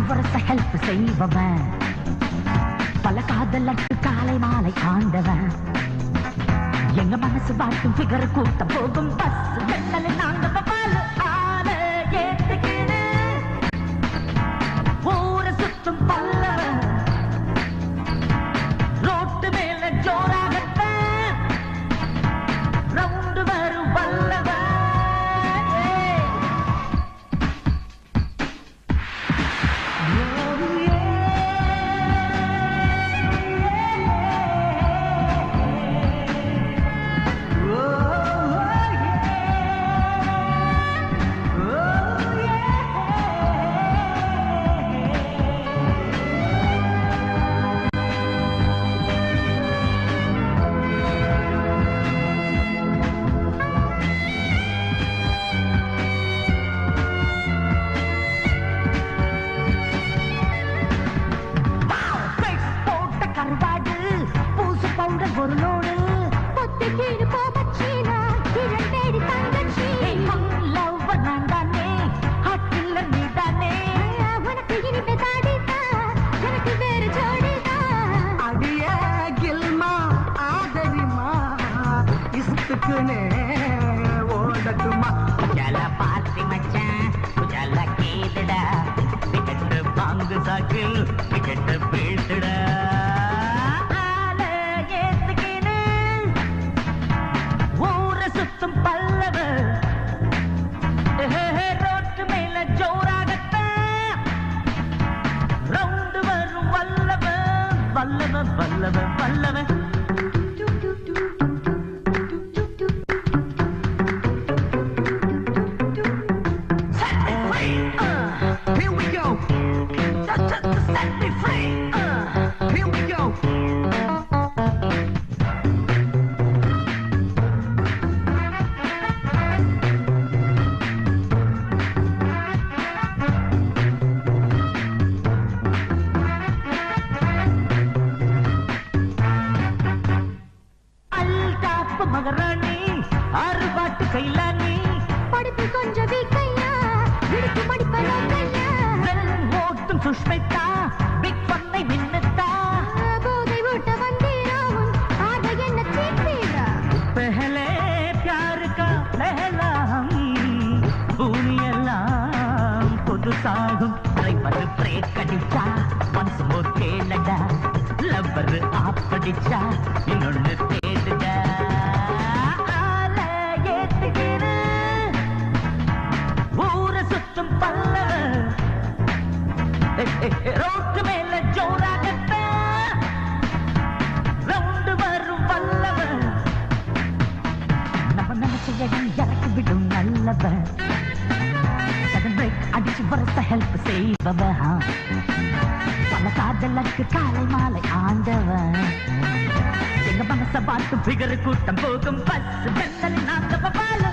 வருஷ ஹெல்ப் செய்பவன், பல காதலுக்கு காலை மாலை ஆண்டவன், எங்க மனசு பாட்டும் பிகர் கூட்ட போகும் பஸ் வெள்ளல நாங்க பால் ஆன ஏத்துக்கிடு ஊர சுத்தும் பல்லவன், ரோட்டு மேல ஜோராகத்தான் ரவுண்டு வரும் வல்லவன். ஒரு லோடு பத்து கீழ் போகச்சீனா இரண்டேடி தங்கச்சி லவ் நான் தானே ஹாட்டில் நீ தானே உனக்கு இனிமே தாடிதா எனக்கு வேறு ஜோடிதா அடிய கில்மா ஆதரிமா இஸ்துக்குனே ஓடட்டுமா ஜல பார்த்தி மச்சான் ஜல கேளுடா டிக்கெட் வாங்கு சாக்கில் டிக்கெட் பேசுடா பல்லவ ரோட்டு மேல ஜோராகத்தான் ரவுண்டு வரும் வல்லவ வல்லவ வல்லவ வல்லவ. Here we go. Set me free. Here we go. மகராணி ஆறு பாட்டு கைலானி படிப்பு கொஞ்சம் வீக்கையா விடுக்கு மடிப்பலோ கையா ஓட்டும் சுஷ்மிதா பிக் பண்ணை மின்னத்தா போதை ஊட்ட வந்தீராவும் ஆக என்ன சீப்பீரா பஹலே प्यार का पहला हम பூமி எல்லாம் புதுசாகும் டிரைவர் பிரேக் அடிச்சா ஒன்ஸ் மோர் கேளடா லவ்வர் ஆப்படிச்சா இன்னொன்னு தேடுடா ரோட்டு மேல ஜோராகத்தான் ரவுண்டு வரும் வல்லவன், நம்ம நினைச்சையடி இறக்கி விடும் நல்லவன், சடன் பிரேக் அடிச்சு வருஷ ஹெல்ப் செய்பவன், பல காதலுக்கு காலை மாலை ஆண்டவன், எங்க மனச பார்த்து பிகர் கூட்டம் போகும் பஸ் வெள்ளல் நாங்க பால்